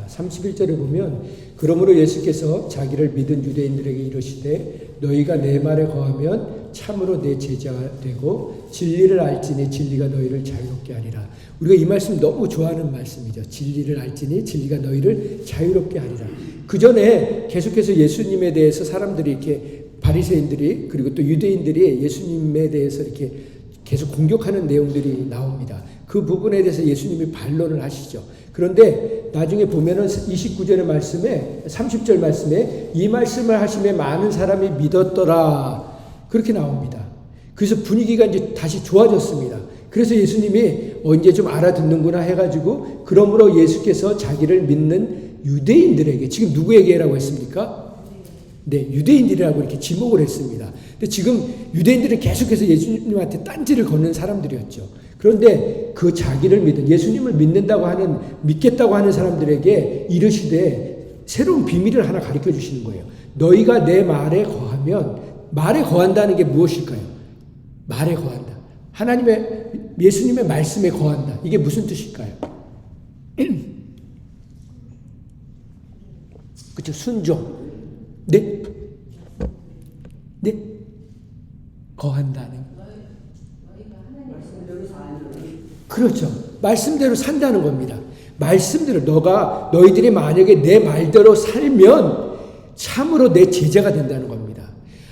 31절에 보면 그러므로 예수께서 자기를 믿은 유대인들에게 이르시되 너희가 내 말에 거하면 참으로 내 제자가 되고 진리를 알지니 진리가 너희를 자유롭게 하리라. 우리가 이 말씀 너무 좋아하는 말씀이죠. 진리를 알지니 진리가 너희를 자유롭게 하리라. 그 전에 계속해서 예수님에 대해서 사람들이 이렇게 바리새인들이 그리고 또 유대인들이 예수님에 대해서 이렇게 계속 공격하는 내용들이 나옵니다. 그 부분에 대해서 예수님이 반론을 하시죠. 그런데 나중에 보면은 29절의 말씀에 30절 말씀에 이 말씀을 하심에 많은 사람이 믿었더라. 그렇게 나옵니다. 그래서 분위기가 이제 다시 좋아졌습니다. 그래서 예수님이 이제 좀 알아듣는구나 해가지고 그러므로 예수께서 자기를 믿는 유대인들에게 지금 누구에게라고 했습니까? 네, 유대인들이라고 이렇게 지목을 했습니다. 근데 지금 유대인들은 계속해서 예수님한테 딴지를 거는 사람들이었죠. 그런데 그 자기를 믿은 예수님을 믿겠다고 하는 사람들에게 이르시되 새로운 비밀을 하나 가르쳐 주시는 거예요. 너희가 내 말에 거하면 말에 거한다는 게 무엇일까요? 말에 거한다. 예수님의 말씀에 거한다. 이게 무슨 뜻일까요? 그렇죠. 순종. 네? 네? 거한다는. 그렇죠. 말씀대로 산다는 겁니다. 말씀대로 너희들이 만약에 내 말대로 살면 참으로 내 제자가 된다는 겁니다.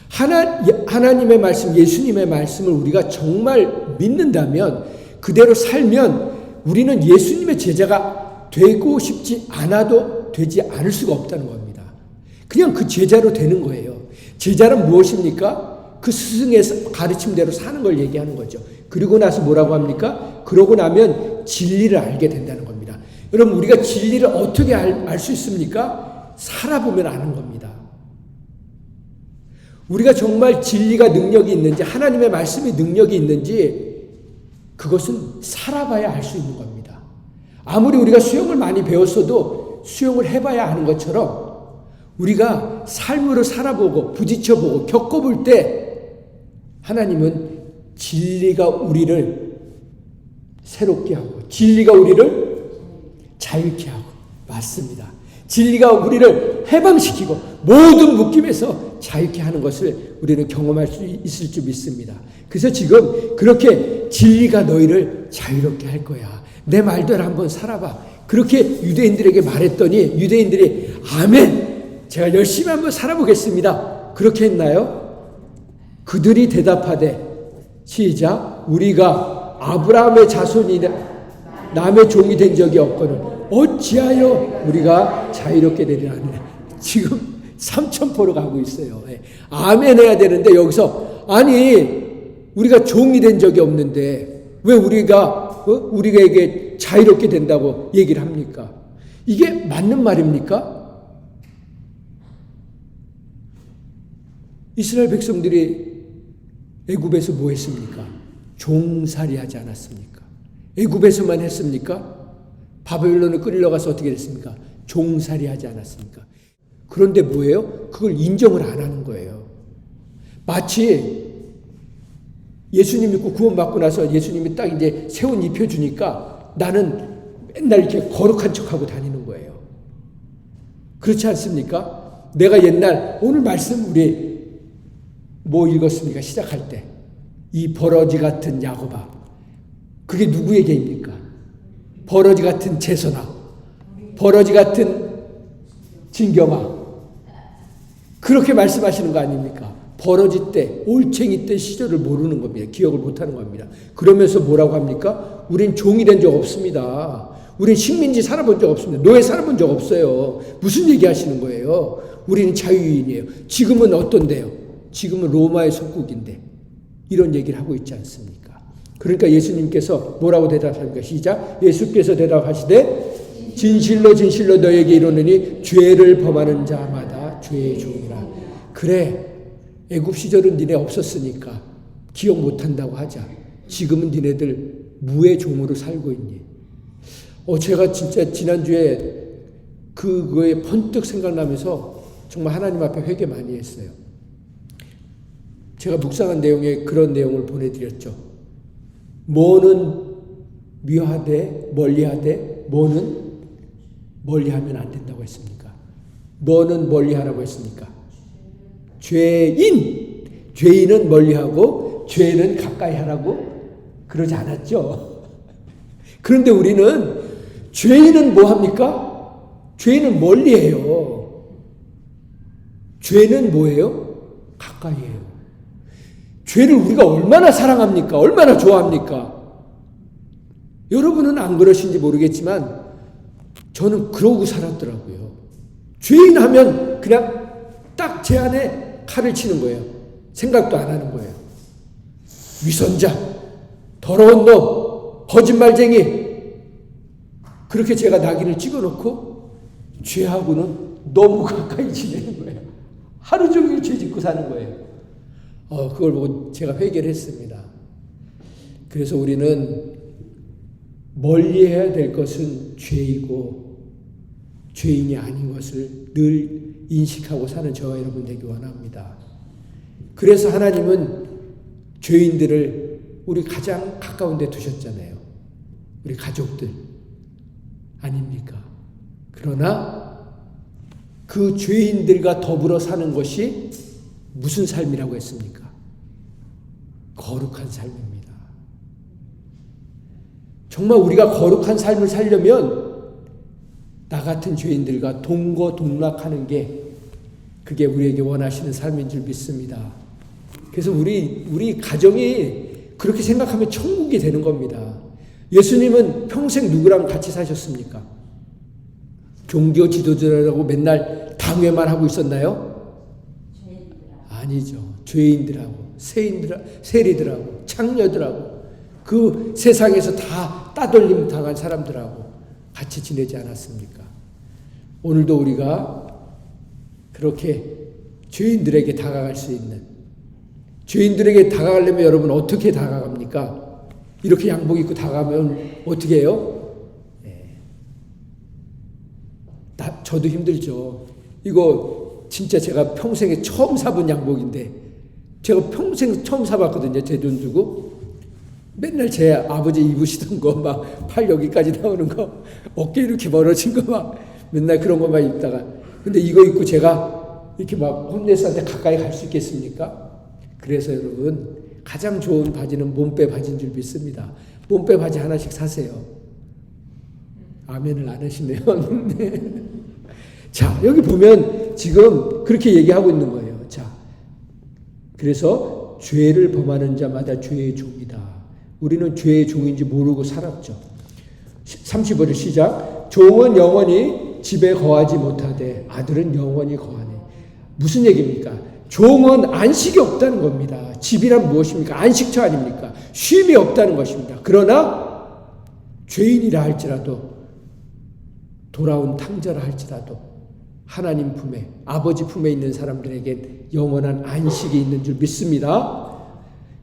하나님의 말씀, 예수님의 말씀을 우리가 정말 믿는다면 그대로 살면 우리는 예수님의 제자가 되고 싶지 않아도 되지 않을 수가 없다는 겁니다. 그냥 그 제자로 되는 거예요. 제자는 무엇입니까? 그 스승의 가르침대로 사는 걸 얘기하는 거죠. 그리고 나서 뭐라고 합니까? 그러고 나면 진리를 알게 된다는 겁니다. 여러분, 우리가 진리를 어떻게 알 수 있습니까? 살아보면 아는 겁니다. 우리가 정말 진리가 능력이 있는지, 하나님의 말씀이 능력이 있는지, 그것은 살아봐야 알 수 있는 겁니다. 아무리 우리가 수영을 많이 배웠어도 수영을 해봐야 하는 것처럼 우리가 삶으로 살아보고 부딪혀보고 겪어볼 때 하나님은 진리가 우리를 새롭게 하고 진리가 우리를 자유케 하고 맞습니다. 진리가 우리를 해방시키고 모든 묶임에서 자유케 하는 것을 우리는 경험할 수 있을 줄 믿습니다. 그래서 지금 그렇게 진리가 너희를 자유롭게 할 거야. 내 말대로 한번 살아봐. 그렇게 유대인들에게 말했더니 유대인들이 아멘! 제가 열심히 한번 살아보겠습니다. 그렇게 했나요? 그들이 대답하되 시작 우리가 아브라함의 자손이나 남의 종이 된 적이 없거늘 어찌하여 우리가 자유롭게 되리라 하느냐. 지금 삼천포로 가고 있어요. 아멘 해야 되는데 여기서 아니 우리가 종이 된 적이 없는데 왜 우리에게 자유롭게 된다고 얘기를 합니까? 이게 맞는 말입니까? 이스라엘 백성들이 애굽에서 뭐 했습니까? 종살이 하지 않았습니까? 애굽에서만 했습니까? 바벨론에 끌려가서 어떻게 됐습니까? 종살이 하지 않았습니까? 그런데 뭐예요? 그걸 인정을 안 하는 거예요. 마치 예수님 믿고 구원받고 나서 예수님이 딱 이제 새 옷 입혀주니까 나는 맨날 이렇게 거룩한 척하고 다니는 거예요. 그렇지 않습니까? 내가 옛날 오늘 말씀 우리 뭐 읽었습니까? 시작할 때. 이 버러지 같은 야곱아. 그게 누구 얘기입니까? 버러지 같은 제선아. 버러지 같은 진경아. 그렇게 말씀하시는 거 아닙니까? 버러지 때, 올챙이 때 시절을 모르는 겁니다. 기억을 못하는 겁니다. 그러면서 뭐라고 합니까? 우린 종이 된 적 없습니다. 우린 식민지 살아본 적 없습니다. 노예 살아본 적 없어요. 무슨 얘기 하시는 거예요? 우리는 자유인이에요. 지금은 어떤데요? 지금은 로마의 속국인데 이런 얘기를 하고 있지 않습니까? 그러니까 예수님께서 뭐라고 대답합니까? 시작. 예수께서 대답하시되 진실로 진실로 너에게 이르노니 죄를 범하는 자마다 죄의 종이라. 그래 애굽 시절은 니네 없었으니까 기억 못한다고 하자. 지금은 니네들 무의 종으로 살고 있니? 제가 진짜 지난주에 그거에 번뜩 생각나면서 정말 하나님 앞에 회개 많이 했어요. 제가 묵상한 내용에 그런 내용을 보내드렸죠. 뭐는 미워하되 멀리하되 뭐는 멀리하면 안 된다고 했습니까? 뭐는 멀리하라고 했습니까? 죄인은 멀리하고 죄는 가까이 하라고 그러지 않았죠. 그런데 우리는 죄인은 뭐 합니까? 죄인은 멀리해요. 죄는 뭐예요? 가까이 해요. 죄를 우리가 얼마나 사랑합니까? 얼마나 좋아합니까? 여러분은 안 그러신지 모르겠지만 저는 그러고 살았더라고요. 죄인 하면 그냥 딱 제 안에 칼을 치는 거예요. 생각도 안 하는 거예요. 위선자, 더러운 놈, 거짓말쟁이. 그렇게 제가 낙인을 찍어놓고 죄하고는 너무 가까이 지내는 거예요. 하루 종일 죄 짓고 사는 거예요. 그걸 보고 제가 회개를 했습니다. 그래서 우리는 멀리해야 될 것은 죄이고 죄인이 아닌 것을 늘 인식하고 사는 저와 여러분 되기 원합니다. 그래서 하나님은 죄인들을 우리 가장 가까운 데 두셨잖아요. 우리 가족들 아닙니까? 그러나 그 죄인들과 더불어 사는 것이 무슨 삶이라고 했습니까? 거룩한 삶입니다. 정말 우리가 거룩한 삶을 살려면 나 같은 죄인들과 동거동락하는 게 그게 우리에게 원하시는 삶인 줄 믿습니다. 그래서 우리 가정이 그렇게 생각하면 천국이 되는 겁니다. 예수님은 평생 누구랑 같이 사셨습니까? 종교 지도자라고 맨날 당회만 하고 있었나요? 아니죠. 죄인들하고 세리들하고 창녀들하고 그 세상에서 다 따돌림 당한 사람들하고 같이 지내지 않았습니까? 오늘도 우리가 그렇게 죄인들에게 다가갈 수 있는, 죄인들에게 다가가려면 여러분 어떻게 다가갑니까? 이렇게 양복 입고 다가가면 어떻게 해요? 네. 저도 힘들죠. 이거 진짜 제가 평생에 처음 사본 양복인데 제가 평생 처음 사봤거든요. 제 돈 주고. 맨날 제 아버지 입으시던 거 막 팔 여기까지 나오는 거 어깨 이렇게 벌어진 거 막 맨날 그런 것만 입다가 근데 이거 입고 제가 이렇게 막 홈레스한테 가까이 갈 수 있겠습니까? 그래서 여러분 가장 좋은 바지는 몸빼 바지인 줄 믿습니다. 몸빼 바지 하나씩 사세요. 아멘을 안 하시네요. 네. 자, 여기 보면 지금 그렇게 얘기하고 있는 거예요. 자, 그래서 죄를 범하는 자마다 죄의 종이다. 우리는 죄의 종인지 모르고 살았죠. 35절 시작. 종은 영원히 집에 거하지 못하되 아들은 영원히 거하네. 무슨 얘기입니까? 종은 안식이 없다는 겁니다. 집이란 무엇입니까? 안식처 아닙니까? 쉼이 없다는 것입니다. 그러나 죄인이라 할지라도 돌아온 탕자라 할지라도 하나님 품에 아버지 품에 있는 사람들에게 영원한 안식이 있는 줄 믿습니다.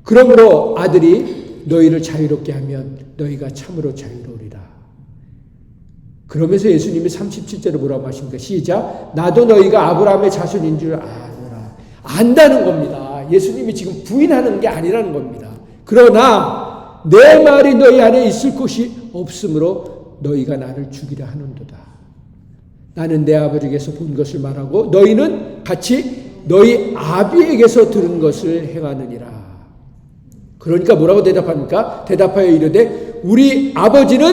그러므로 아들이 너희를 자유롭게 하면 너희가 참으로 자유로우리라. 그러면서 예수님이 37절에 뭐라고 하십니까? 시작. 나도 너희가 아브라함의 자손인 줄 아노라. 안다는 겁니다. 예수님이 지금 부인하는 게 아니라는 겁니다. 그러나 내 말이 너희 안에 있을 곳이 없으므로 너희가 나를 죽이려 하는도다. 나는 내 아버지에게서 본 것을 말하고 너희는 같이 너희 아비에게서 들은 것을 행하느니라. 그러니까 뭐라고 대답합니까? 대답하여 이르되 우리 아버지는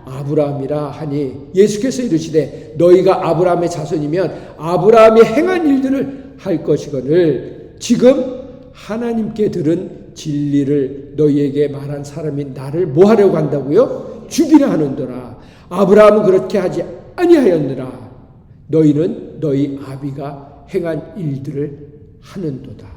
아브라함이라 하니 예수께서 이르시되 너희가 아브라함의 자손이면 아브라함이 행한 일들을 할 것이거늘 지금 하나님께 들은 진리를 너희에게 말한 사람이 나를 뭐 하려고 한다고요? 죽이려 하는도라. 아브라함은 그렇게 하지 아니하였느라. 너희는 너희 아비가 행한 일들을 하는도다.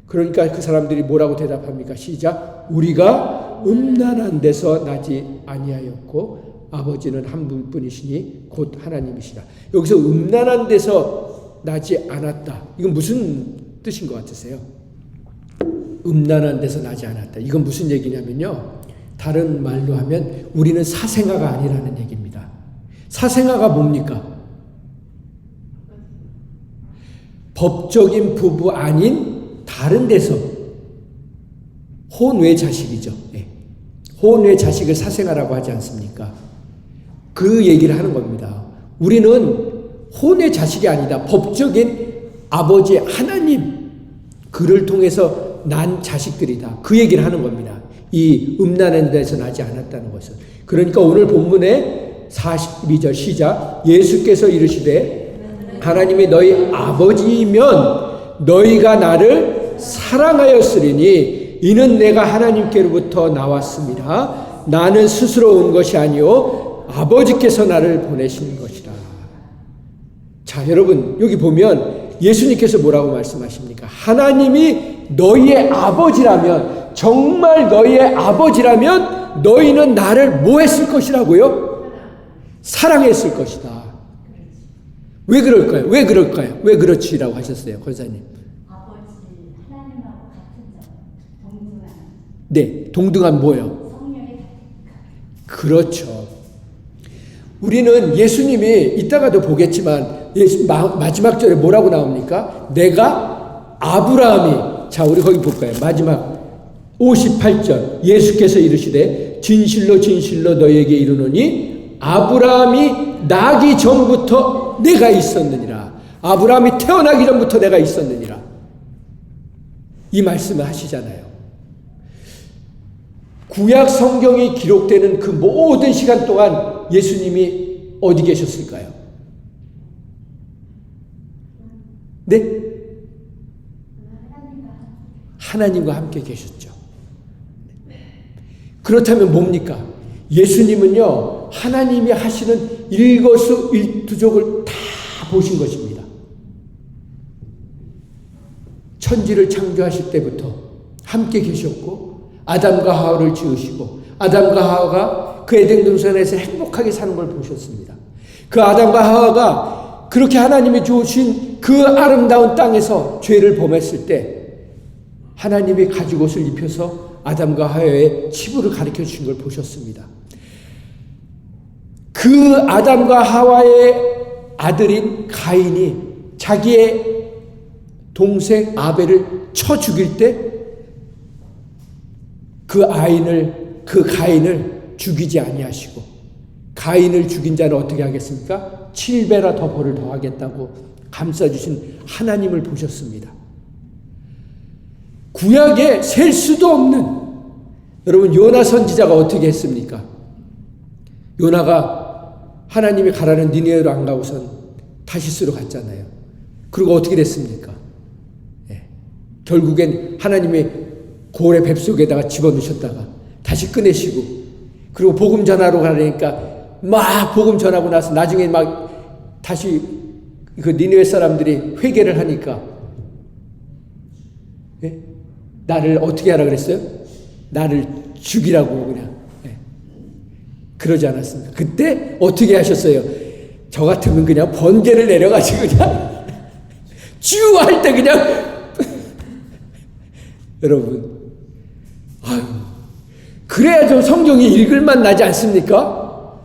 그러니까 그 사람들이 뭐라고 대답합니까? 시작. 우리가 음란한 데서 나지 아니하였고 아버지는 한 분뿐이시니 곧 하나님이시라. 여기서 음란한 데서 나지 않았다. 이건 무슨 뜻인 것 같으세요? 음란한 데서 나지 않았다. 이건 무슨 얘기냐면요. 다른 말로 하면 우리는 사생아가 아니라는 얘기입니다. 사생아가 뭡니까? 법적인 부부 아닌 다른 데서 혼외 자식이죠. 네. 혼외 자식을 사생아라고 하지 않습니까? 그 얘기를 하는 겁니다. 우리는 혼의 자식이 아니다. 법적인 아버지 하나님, 그를 통해서 난 자식들이다. 그 얘기를 하는 겁니다. 이 음란한 데서 나지 않았다는 것은. 그러니까 오늘 본문에 42절 시작. 예수께서 이르시되 하나님이 너희 아버지이면 너희가 나를 사랑하였으리니 이는 내가 하나님께로부터 나왔습니다. 나는 스스로 온 것이 아니요 아버지께서 나를 보내시는 것이라. 자, 여러분 여기 보면 예수님께서 뭐라고 말씀하십니까? 하나님이 너희의 아버지라면, 정말 너희의 아버지라면 너희는 나를 뭐 했을 것이라고요? 사랑했을 것이다. 왜 그럴까요? 왜 그럴까요? 왜 그렇지라고 하셨어요, 권사님? 아버지 하나님하고 같은 점, 동등한. 네, 동등한 뭐요? 성령의 그렇죠. 우리는 예수님이 이따가도 보겠지만 마지막 절에 뭐라고 나옵니까? 내가 아브라함이, 자 우리 거기 볼까요? 마지막 58절 예수께서 이르시되 진실로 진실로 너희에게 이르노니 아브라함이 나기 전부터 내가 있었느니라. 아브라함이 태어나기 전부터 내가 있었느니라. 이 말씀을 하시잖아요. 구약 성경이 기록되는 그 모든 시간 동안 예수님이 어디 계셨을까요? 네? 하나님과 함께 계셨죠. 그렇다면 뭡니까? 예수님은요, 하나님이 하시는 일거수일투족을 다 보신 것입니다. 천지를 창조하실 때부터 함께 계셨고, 아담과 하와를 지으시고, 아담과 하와가 그 에덴 동산에서 행복하게 사는 걸 보셨습니다. 그 아담과 하와가 그렇게 하나님이 주신 그 아름다운 땅에서 죄를 범했을 때 하나님이 가죽옷을 입혀서 아담과 하와의 치부를 가르쳐 주신 걸 보셨습니다. 그 아담과 하와의 아들인 가인이 자기의 동생 아벨을 쳐 죽일 때 그 가인을 죽이지 아니하시고, 가인을 죽인 자는 어떻게 하겠습니까? 7배나 더 벌을 더하겠다고 감싸주신 하나님을 보셨습니다. 구약에 셀 수도 없는, 여러분 요나 선지자가 어떻게 했습니까? 요나가 하나님이 가라는 니느웨로 안 가고선 다시스로 갔잖아요. 그리고 어떻게 됐습니까? 예. 결국엔 하나님이 고래 뱃속에다가 집어넣으셨다가 다시 꺼내시고, 그리고 복음 전하러 가려니까 막 복음 전하고 나서 나중에 막 다시 그 니느웨 사람들이 회개를 하니까, 예? 나를 어떻게 하라 그랬어요? 나를 죽이라고 그냥. 예. 그러지 않았습니까? 그때 어떻게 하셨어요? 저 같으면 그냥 번개를 내려가지고 그냥 쭈 할 때 그냥 여러분, 아유, 그래야 좀 성경이 읽을만 나지 않습니까?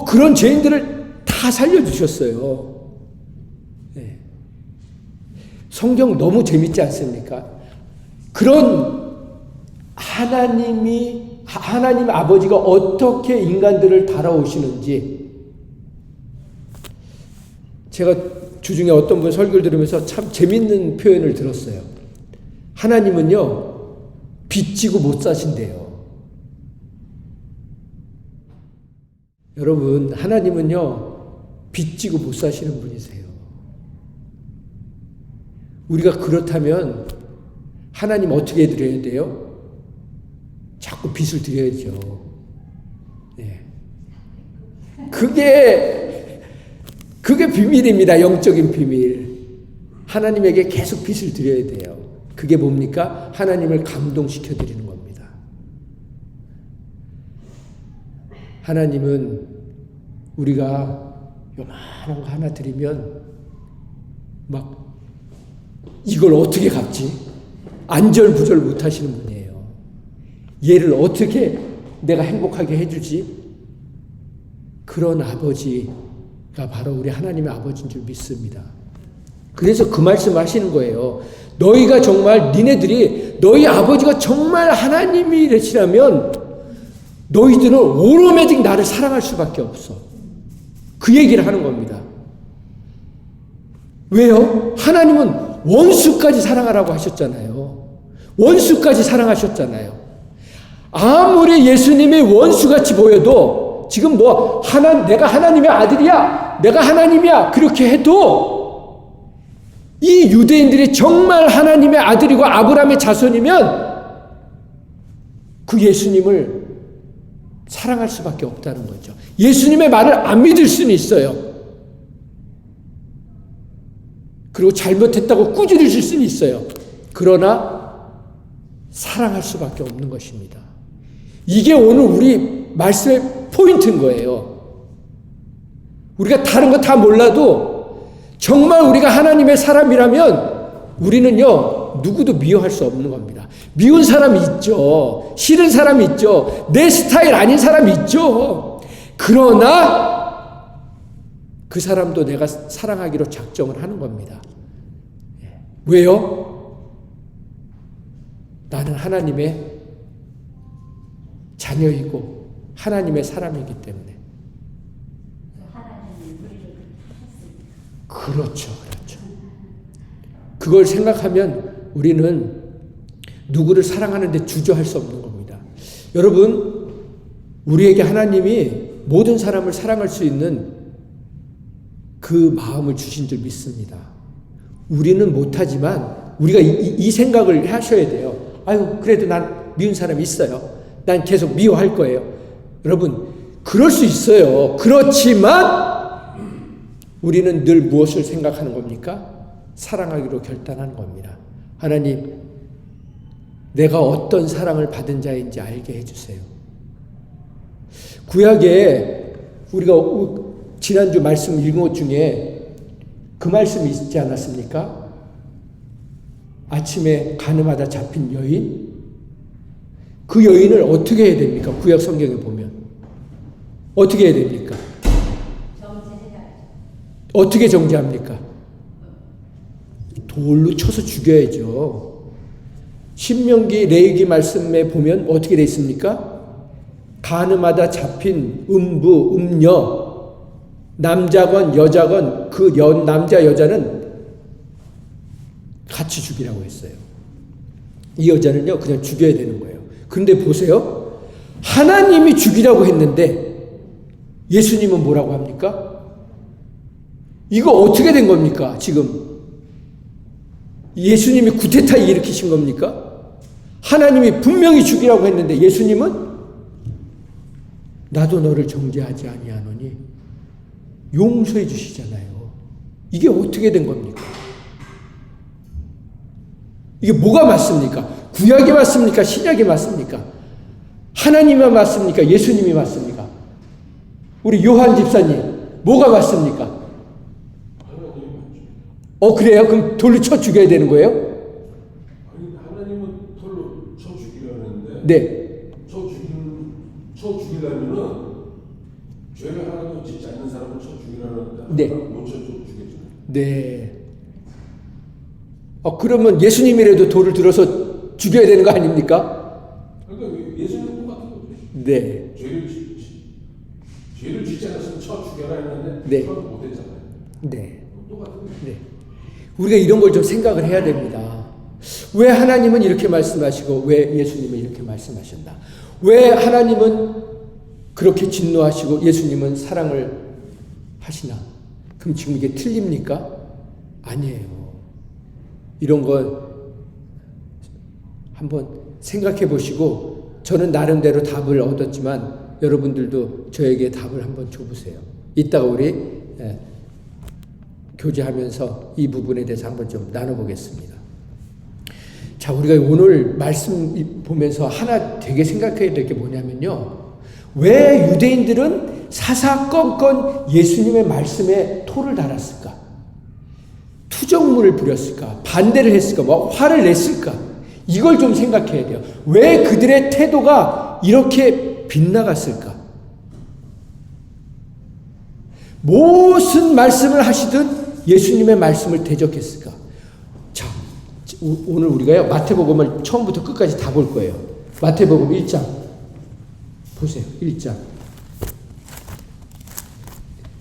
그런 죄인들을 다 살려주셨어요. 네. 성경 너무 재밌지 않습니까? 그런 하나님 아버지가 어떻게 인간들을 달아오시는지, 제가 주중에 어떤 분 설교를 들으면서 참 재밌는 표현을 들었어요. 하나님은요, 빚지고 못 사신대요. 여러분, 하나님은요, 빚지고 못 사시는 분이세요. 우리가 그렇다면 하나님 어떻게 드려야 돼요? 자꾸 빚을 드려야죠. 네. 그게 비밀입니다. 영적인 비밀. 하나님에게 계속 빚을 드려야 돼요. 그게 뭡니까? 하나님을 감동시켜 드리는 겁니다. 하나님은 우리가 요만한 거 하나 드리면 막 이걸 어떻게 갚지? 안절부절 못 하시는 분이에요. 얘를 어떻게 내가 행복하게 해주지? 그런 아버지가 바로 우리 하나님의 아버지인 줄 믿습니다. 그래서 그 말씀 하시는 거예요. 너희가 정말, 니네들이, 너희 아버지가 정말 하나님이시라면 너희들은 오로매직 나를 사랑할 수밖에 없어. 그 얘기를 하는 겁니다. 왜요? 하나님은 원수까지 사랑하라고 하셨잖아요. 원수까지 사랑하셨잖아요. 아무리 예수님이 원수같이 보여도 지금 내가 하나님의 아들이야, 내가 하나님이야 그렇게 해도 이 유대인들이 정말 하나님의 아들이고 아브라함의 자손이면 그 예수님을 사랑할 수밖에 없다는 거죠. 예수님의 말을 안 믿을 수는 있어요. 그리고 잘못했다고 꾸짖으실 수는 있어요. 그러나 사랑할 수밖에 없는 것입니다. 이게 오늘 우리 말씀의 포인트인 거예요. 우리가 다른 거 다 몰라도 정말 우리가 하나님의 사람이라면 우리는요, 누구도 미워할 수 없는 겁니다. 미운 사람이 있죠. 싫은 사람이 있죠. 내 스타일 아닌 사람이 있죠. 그러나 그 사람도 내가 사랑하기로 작정을 하는 겁니다. 왜요? 나는 하나님의 자녀이고 하나님의 사람이기 때문에. 하나님이 우리를 했습니다. 그렇죠. 그걸 생각하면 우리는 누구를 사랑하는데 주저할 수 없는 겁니다. 여러분, 우리에게 하나님이 모든 사람을 사랑할 수 있는 그 마음을 주신 줄 믿습니다. 우리는 못하지만 우리가 이 생각을 하셔야 돼요. 아유, 그래도 난 미운 사람이 있어요. 난 계속 미워할 거예요. 여러분, 그럴 수 있어요. 그렇지만 우리는 늘 무엇을 생각하는 겁니까? 사랑하기로 결단하는 겁니다. 하나님, 내가 어떤 사랑을 받은 자인지 알게 해주세요. 구약에 우리가 지난주 말씀 읽은 것 중에 그 말씀이 있지 않았습니까? 아침에 가늠하다 잡힌 여인? 그 여인을 어떻게 해야 됩니까? 구약 성경에 보면. 어떻게 해야 됩니까? 정죄해야죠. 어떻게 정죄합니까? 돌로 쳐서 죽여야죠. 신명기 레위기 말씀에 보면 어떻게 되어 있습니까? 가늠하다 잡힌 음부, 음녀, 남자건 여자건 그 남자 여자는 같이 죽이라고 했어요. 이 여자는요 그냥 죽여야 되는 거예요. 그런데 보세요. 하나님이 죽이라고 했는데 예수님은 뭐라고 합니까? 이거 어떻게 된 겁니까? 지금 예수님이 구테타 일으키신 겁니까? 하나님이 분명히 죽이라고 했는데 예수님은 나도 너를 정죄하지 아니하노니 용서해 주시잖아요. 이게 어떻게 된 겁니까? 이게 뭐가 맞습니까? 구약이 맞습니까? 신약이 맞습니까? 하나님이 맞습니까? 예수님이 맞습니까? 우리 요한 집사님, 뭐가 맞습니까? 그래요? 그럼 돌로 쳐 죽여야 되는 거예요? 아니, 하나님은 돌로 쳐 죽이려는데, 네. 쳐 죽이려면은 죄를 하나도 짓지 않는 사람을 쳐 죽이려는데, 네. 못 쳐 죽겠죠. 네. 그러면 예수님이라도 돌을 들어서 죽여야 되는 거 아닙니까? 그러니까 예수님은 똑같은 거죠. 네. 죄를 짓지 않았으면 쳐 죽여라 했는데, 네. 못 했잖아요. 네. 똑같은 거죠. 네. 우리가 이런 걸 좀 생각을 해야 됩니다. 왜 하나님은 이렇게 말씀하시고 왜 예수님은 이렇게 말씀하셨나? 왜 하나님은 그렇게 진노하시고 예수님은 사랑을 하시나? 그럼 지금 이게 틀립니까? 아니에요. 이런 걸 한번 생각해 보시고 저는 나름대로 답을 얻었지만 여러분들도 저에게 답을 한번 줘보세요. 이따가 우리 교제하면서 이 부분에 대해서 한번 좀 나눠보겠습니다. 자, 우리가 오늘 말씀 보면서 하나 되게 생각해야 될 게 뭐냐면요. 왜 유대인들은 사사건건 예수님의 말씀에 토를 달았을까? 투정문을 부렸을까? 반대를 했을까? 화를 냈을까? 이걸 좀 생각해야 돼요. 왜 그들의 태도가 이렇게 빗나갔을까? 무슨 말씀을 하시든 예수님의 말씀을 대적했을까? 자, 오늘 우리가요, 마태복음을 처음부터 끝까지 다 볼 거예요. 마태복음 1장 보세요. 1장.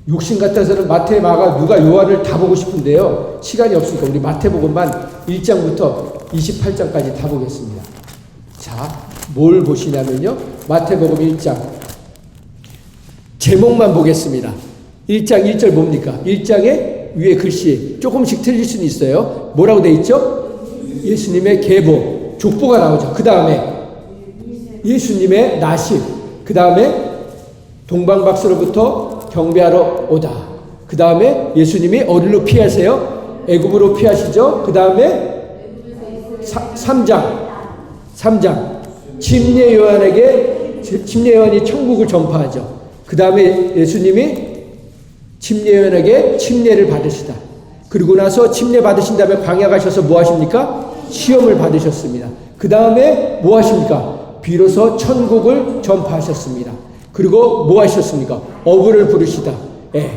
욕심 같아서는 마태, 마가, 누가, 요한을 다 보고 싶은데요. 시간이 없으니까 우리 마태복음만 1장부터 28장까지 다 보겠습니다. 자, 뭘 보시냐면요. 마태복음 1장. 제목만 보겠습니다. 1장 1절 뭡니까? 1장에 위에 글씨 조금씩 틀릴 수는 있어요. 뭐라고 돼 있죠? 예수님의 계보, 족보가 나오죠. 그 다음에 예수님의 나심, 그 다음에 동방박스로부터 경배하러 오다. 그 다음에 예수님이 어디로 피하세요? 애굽으로 피하시죠. 그 다음에 3장 침례 요한이 천국을 전파하죠. 그 다음에 예수님이 침례 요한에게 침례를 받으시다. 그리고 나서 침례 받으신 다음에 광야 가셔서 뭐 하십니까? 시험을 받으셨습니다. 그 다음에 뭐 하십니까? 비로소 천국을 전파하셨습니다. 그리고 뭐 하셨습니까? 어부를 부르시다. 예,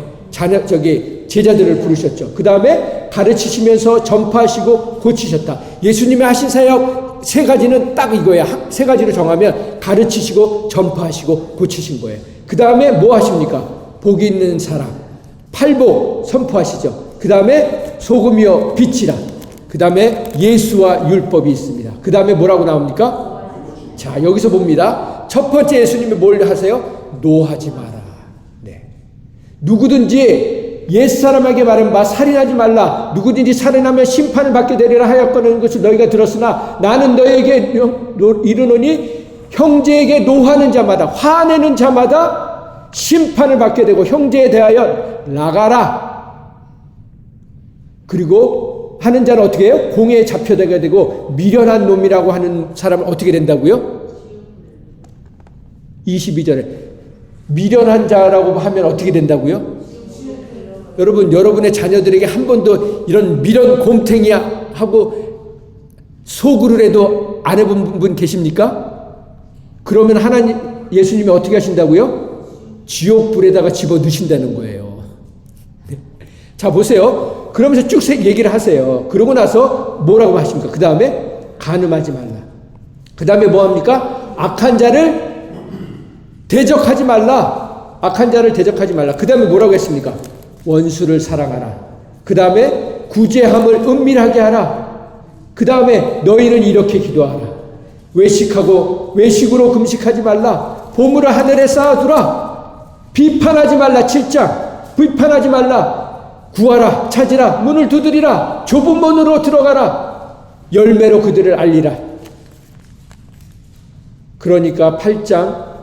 제자들을 부르셨죠. 그 다음에 가르치시면서 전파하시고 고치셨다. 예수님이 하신 사역 세 가지는 딱 이거예요. 세 가지로 정하면 가르치시고 전파하시고 고치신 거예요. 그 다음에 뭐 하십니까? 복이 있는 사람. 팔복 선포하시죠. 그 다음에 소금이여 빛이라. 그 다음에 예수와 율법이 있습니다. 그 다음에 뭐라고 나옵니까? 자, 여기서 봅니다. 첫 번째 예수님이 뭘 하세요? 노하지 마라. 네. 누구든지 옛사람에게 말한 바 살인하지 말라. 누구든지 살인하면 심판을 받게 되리라 하였거든 것을 너희가 들었으나 나는 너희에게 이르노니 형제에게 노하는 자마다 화내는 자마다 심판을 받게 되고 형제에 대하여 나가라. 그리고 하는 자는 어떻게 해요? 공에 잡혀되게 되고 미련한 놈이라고 하는 사람은 어떻게 된다고요? 22절에 미련한 자라고 하면 어떻게 된다고요? 여러분, 여러분의 자녀들에게 한 번도 이런 미련 곰탱이야 하고 속으로 해도 안 해본 분 계십니까? 그러면 하나님, 예수님이 어떻게 하신다고요? 지옥불에다가 집어 넣으신다는 거예요. 자, 보세요. 그러면서 쭉 얘기를 하세요. 그러고 나서 뭐라고 하십니까? 그 다음에 간음하지 말라. 그 다음에 뭐 합니까? 악한 자를 대적하지 말라. 악한 자를 대적하지 말라. 그 다음에 뭐라고 했습니까? 원수를 사랑하라. 그 다음에 구제함을 은밀하게 하라. 그 다음에 너희는 이렇게 기도하라. 외식으로 금식하지 말라. 보물을 하늘에 쌓아두라. 비판하지 말라. 7장. 비판하지 말라. 구하라. 찾으라. 문을 두드리라. 좁은 문으로 들어가라. 열매로 그들을 알리라. 그러니까 8장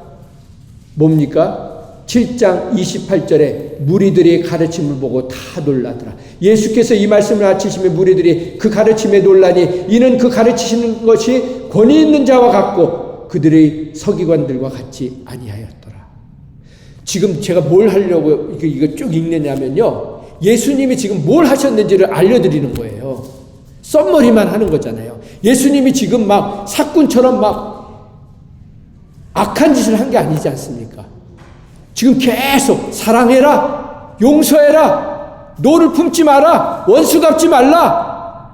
뭡니까? 7장 28절에 무리들이 가르침을 보고 다 놀라더라. 예수께서 이 말씀을 마치시면 무리들이 그 가르침에 놀라니 이는 그 가르치시는 것이 권위 있는 자와 같고 그들의 서기관들과 같이 아니하였더라. 지금 제가 뭘 하려고 이거 쭉 읽느냐면요. 예수님이 지금 뭘 하셨는지를 알려드리는 거예요. 썸머리만 하는 거잖아요. 예수님이 지금 막 사꾼처럼 막 악한 짓을 한 게 아니지 않습니까? 지금 계속 사랑해라, 용서해라, 노를 품지 마라, 원수 갚지 말라,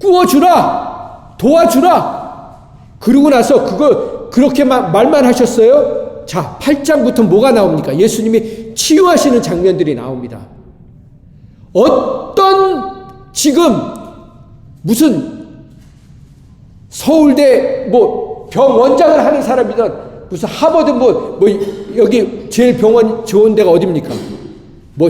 구워주라, 도와주라. 그러고 나서 그렇게 말만 하셨어요. 자, 8장부터 뭐가 나옵니까? 예수님이 치유하시는 장면들이 나옵니다. 어떤 지금 무슨 서울대 병원장을 하는 사람이든 무슨 하버드 여기 제일 병원 좋은 데가 어딥니까?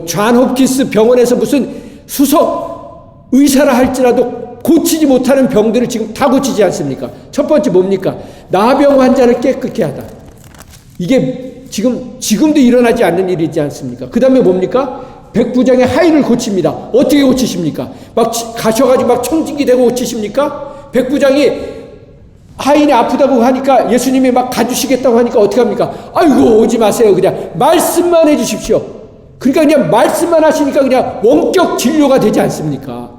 존 홉킨스 병원에서 무슨 수석 의사라 할지라도 고치지 못하는 병들을 지금 다 고치지 않습니까? 첫 번째 뭡니까? 나병 환자를 깨끗게 하다. 이게 지금도 일어나지 않는 일이지 않습니까? 그 다음에 뭡니까? 백부장의 하인을 고칩니다. 어떻게 고치십니까? 막 가셔가지고 막 청진기 대고 고치십니까? 백부장이 하인이 아프다고 하니까 예수님이 막 가주시겠다고 하니까 어떻게 합니까? 아이고 오지 마세요. 그냥 말씀만 해주십시오. 그러니까 그냥 말씀만 하시니까 그냥 원격 진료가 되지 않습니까?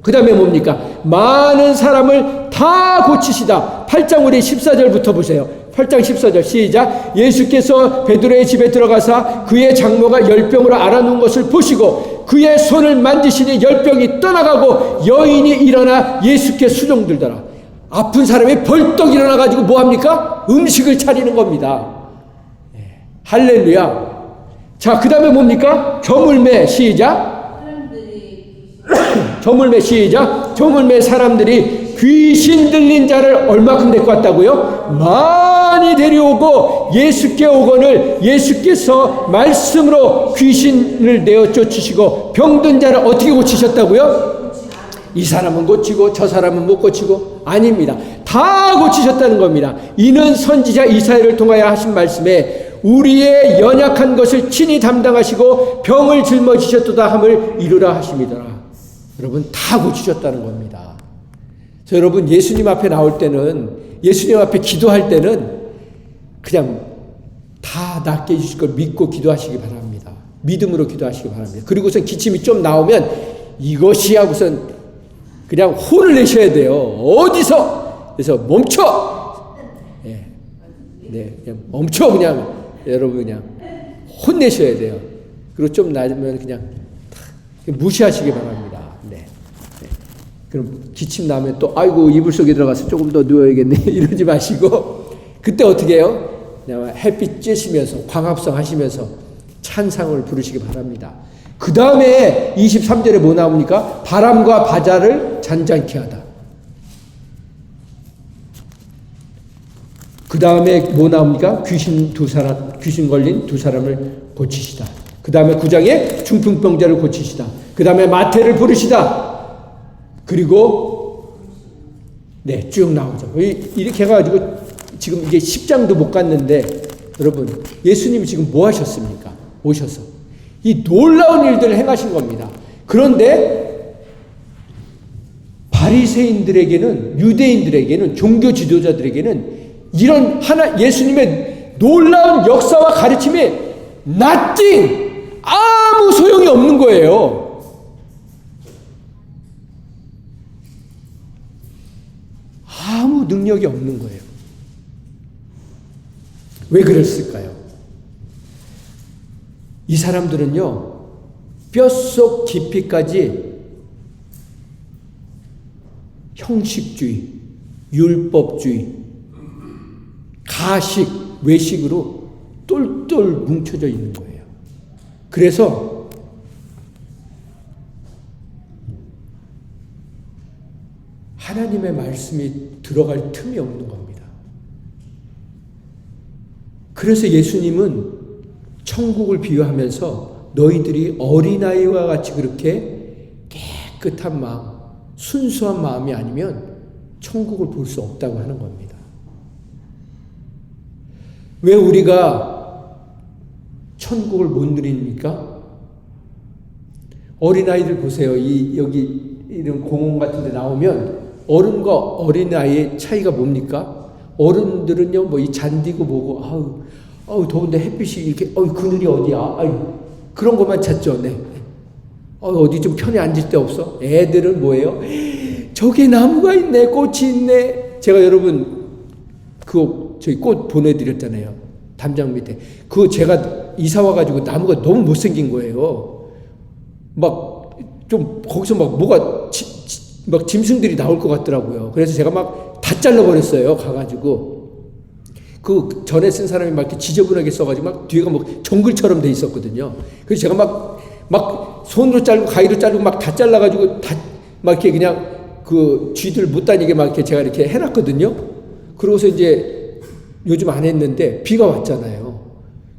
그 다음에 뭡니까? 많은 사람을 다 고치시다. 8장 우리 14절부터 보세요. 8장 14절 시작. 예수께서 베드로의 집에 들어가사 그의 장모가 열병으로 앓아누운 것을 보시고 그의 손을 만지시니 열병이 떠나가고 여인이 일어나 예수께 수종들더라. 아픈 사람이 벌떡 일어나가지고 뭐합니까? 음식을 차리는 겁니다. 할렐루야. 자, 그 다음에 뭡니까? 저물매 시작. 저물매 시작. 저물매 사람들이 귀신 들린 자를 얼마큼 데리고 왔다고요? 많이 데려오고 예수께 오거늘 예수께서 말씀으로 귀신을 내어 쫓으시고 병든 자를 어떻게 고치셨다고요? 이 사람은 고치고 저 사람은 못 고치고 아닙니다. 다 고치셨다는 겁니다. 이는 선지자 이사야를 통하여 하신 말씀에 우리의 연약한 것을 친히 담당하시고 병을 짊어지셨도다 함을 이루라 하심이더라. 여러분 다 고치셨다는 겁니다. 그래서 여러분 예수님 앞에 나올 때는 예수님 앞에 기도할 때는 그냥 다 낫게 해주실 걸 믿고 기도하시기 바랍니다. 믿음으로 기도하시기 바랍니다. 그리고선 기침이 좀 나오면 이것이 하고선 그냥 혼을 내셔야 돼요. 어디서? 그래서 멈춰! 예. 네, 그냥 멈춰, 그냥. 여러분, 그냥 혼내셔야 돼요. 그리고 좀 낮으면 그냥 무시하시기 바랍니다. 네. 네. 그럼 기침 나면 또, 아이고, 이불 속에 들어가서 조금 더 누워야겠네. 이러지 마시고, 그때 어떻게 해요? 그냥 햇빛 쬐시면서, 광합성 하시면서 찬상을 부르시기 바랍니다. 그 다음에 23절에 뭐 나옵니까? 바람과 바다를 잔잔케 하다. 그 다음에 뭐 나옵니까? 귀신 걸린 두 사람을 고치시다. 그 다음에 9장에 중풍병자를 고치시다. 그 다음에 마태를 부르시다. 그리고 네, 쭉 나오죠. 이렇게 해가지고 지금 이게 10장도 못 갔는데 여러분 예수님이 지금 뭐 하셨습니까? 오셔서 이 놀라운 일들을 행하신 겁니다. 그런데 바리새인들에게는 유대인들에게는 종교 지도자들에게는 이런 예수님의 놀라운 역사와 가르침이 nothing 아무 소용이 없는 거예요. 아무 능력이 없는 거예요. 왜 그랬을까요? 이 사람들은요, 뼛속 깊이까지 형식주의, 율법주의, 가식, 외식으로 똘똘 뭉쳐져 있는 거예요. 그래서 하나님의 말씀이 들어갈 틈이 없는 겁니다. 그래서 예수님은 천국을 비유하면서 너희들이 어린아이와 같이 그렇게 깨끗한 마음, 순수한 마음이 아니면 천국을 볼 수 없다고 하는 겁니다. 왜 우리가 천국을 못 누립니까? 어린아이들 보세요. 여기 이런 공원 같은 데 나오면 어른과 어린아이의 차이가 뭡니까? 어른들은요, 뭐 이 잔디고 뭐고, 아우, 더운데 햇빛이 이렇게, 그늘이 어디야? 그런 것만 찾죠, 네. 어디 좀 편히 앉을 데 없어? 애들은 뭐예요? 저기 나무가 있네, 꽃이 있네. 제가 여러분, 저희 꽃 보내드렸잖아요. 담장 밑에. 그거 제가 이사 와가지고 나무가 너무 못생긴 거예요. 거기서 뭐가, 짐승들이 나올 것 같더라고요. 그래서 제가 다 잘라버렸어요. 가가지고. 그 전에 쓴 사람이 이렇게 지저분하게 써가지고 뒤에가 정글처럼 돼 있었거든요. 그래서 제가 손으로 자르고 가위로 자르고 다 잘라가지고 이렇게 그냥 그 쥐들 못 다니게 이렇게 제가 이렇게 해놨거든요. 그러고서 이제 요즘 안 했는데 비가 왔잖아요.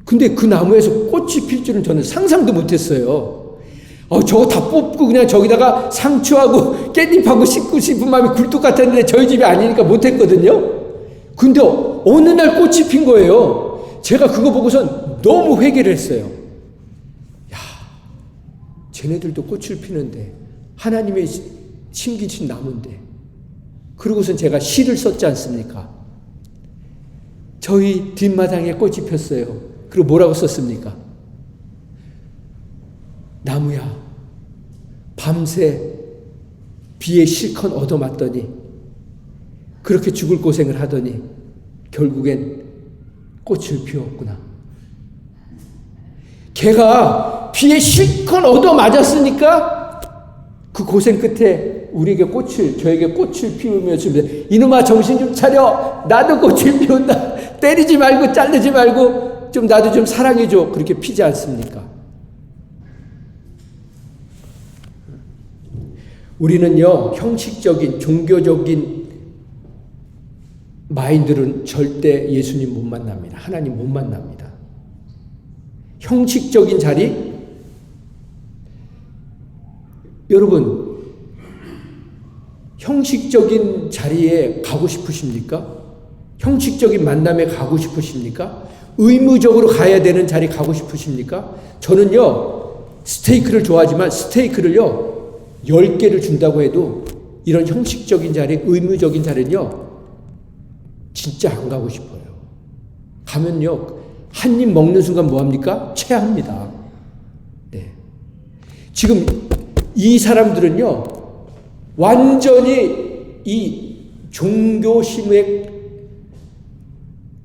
근데 그 나무에서 꽃이 필 줄은 저는 상상도 못했어요. 저거 다 뽑고 그냥 저기다가 상추하고 깻잎하고 씻고 싶은 마음이 굴뚝 같았는데 저희 집이 아니니까 못했거든요. 근데 어느 날 꽃이 핀 거예요. 제가 그거 보고선 너무 회개를 했어요. 야, 쟤네들도 꽃을 피는데 하나님의 심기신 나무인데. 그러고선 제가 시를 썼지 않습니까? 저희 뒷마당에 꽃이 폈어요. 그리고 뭐라고 썼습니까? 나무야, 밤새 비에 실컷 얻어맞더니 그렇게 죽을 고생을 하더니 결국엔 꽃을 피웠구나. 걔가 비에 실컷 얻어맞았으니까 그 고생 끝에 우리에게 저에게 꽃을 피우며 주면서 이놈아 정신 좀 차려. 나도 꽃을 피운다. 때리지 말고 자르지 말고 좀 나도 좀 사랑해줘. 그렇게 피지 않습니까? 우리는요, 형식적인 종교적인 마인드는 절대 예수님 못 만납니다. 하나님 못 만납니다. 형식적인 자리? 여러분, 형식적인 자리에 가고 싶으십니까? 형식적인 만남에 가고 싶으십니까? 의무적으로 가야 되는 자리 가고 싶으십니까? 저는요, 스테이크를 좋아하지만 스테이크를요, 10개를 준다고 해도 이런 형식적인 자리, 의무적인 자리는요, 진짜 안 가고 싶어요. 가면요, 한 입 먹는 순간 뭐합니까? 체합니다. 네. 지금 이 사람들은요, 완전히 이 종교심에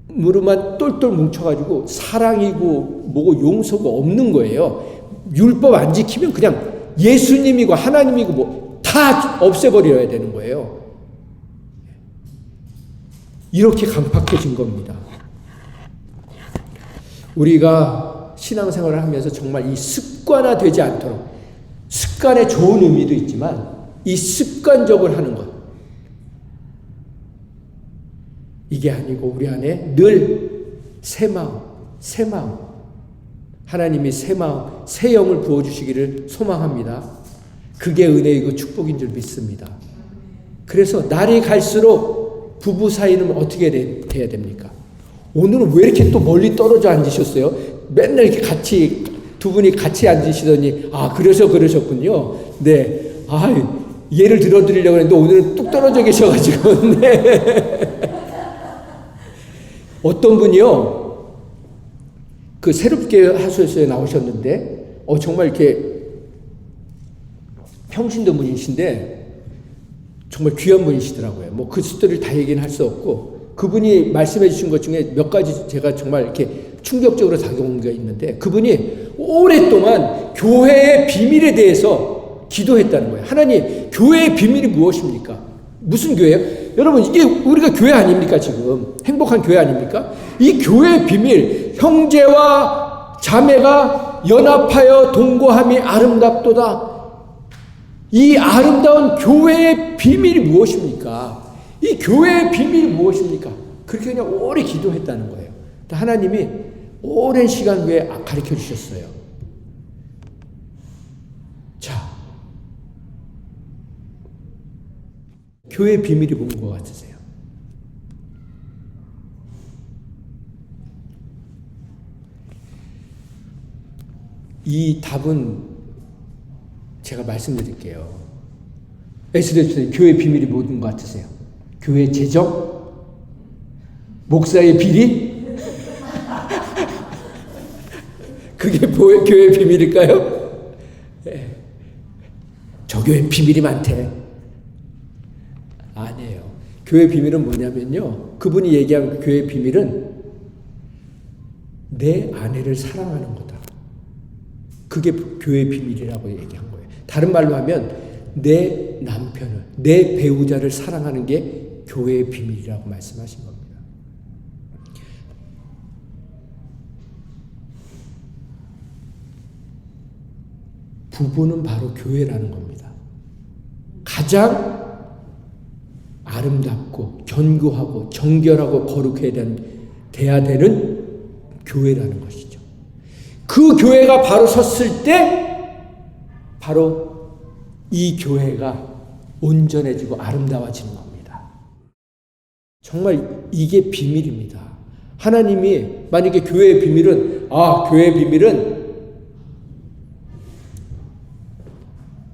무릎만 똘똘 뭉쳐가지고 사랑이고 뭐고 용서가 없는 거예요. 율법 안 지키면 그냥 예수님이고 하나님이고 뭐 다 없애버려야 되는 거예요. 이렇게 강팍해진 겁니다. 우리가 신앙생활을 하면서 정말 이 습관화되지 않도록, 습관의 좋은 의미도 있지만 이 습관적으로 하는 것, 이게 아니고 우리 안에 늘 새 마음, 하나님이 새 마음, 새 영을 부어주시기를 소망합니다. 그게 은혜이고 축복인 줄 믿습니다. 그래서 날이 갈수록 부부 사이는 어떻게 돼야 됩니까? 오늘은 왜 이렇게 또 멀리 떨어져 앉으셨어요? 맨날 이렇게 같이 두 분이 같이 앉으시더니 그래서 그러셨군요. 네, 예를 들어드리려고 했는데 오늘은 뚝 떨어져 계셔가지고 네. 어떤 분이요, 그 새롭게 하소서에 나오셨는데 정말 이렇게 평신도 분이신데 정말 귀한 분이시더라고요. 뭐 그 스토리를 다 얘기는 할 수 없고, 그분이 말씀해 주신 것 중에 몇 가지 제가 정말 이렇게 충격적으로 작용한 게 있는데, 그분이 오랫동안 교회의 비밀에 대해서 기도했다는 거예요. 하나님, 교회의 비밀이 무엇입니까? 무슨 교회예요? 여러분, 이게 우리가 교회 아닙니까? 지금 행복한 교회 아닙니까? 이 교회의 비밀, 형제와 자매가 연합하여 동거함이 아름답도다. 이 아름다운 교회의 비밀이 무엇입니까? 이 교회의 비밀이 무엇입니까? 그렇게 그냥 오래 기도했다는 거예요. 하나님이 오랜 시간 후에 가르쳐 주셨어요. 자, 교회의 비밀이 뭔 것 같으세요? 이 답은 제가 말씀드릴게요. 에스더스는 교회의 비밀이 뭐인 것 같으세요? 교회 재정? 목사의 비리? 그게 교회의 비밀일까요? 네. 저 교회 비밀이 많대. 아니에요. 교회의 비밀은 뭐냐면요, 그분이 얘기한 교회의 비밀은 내 아내를 사랑하는 거다. 그게 교회의 비밀이라고 얘기한 거예요. 다른 말로 하면 내 남편을, 내 배우자를 사랑하는 게 교회의 비밀이라고 말씀하신 겁니다. 부부는 바로 교회라는 겁니다. 가장 아름답고 견고하고 정결하고 거룩해야 되는 교회라는 것이죠. 그 교회가 바로 섰을 때 바로 이 교회가 온전해지고 아름다워지는 겁니다. 정말 이게 비밀입니다. 하나님이 만약에 교회의 비밀은 교회의 비밀은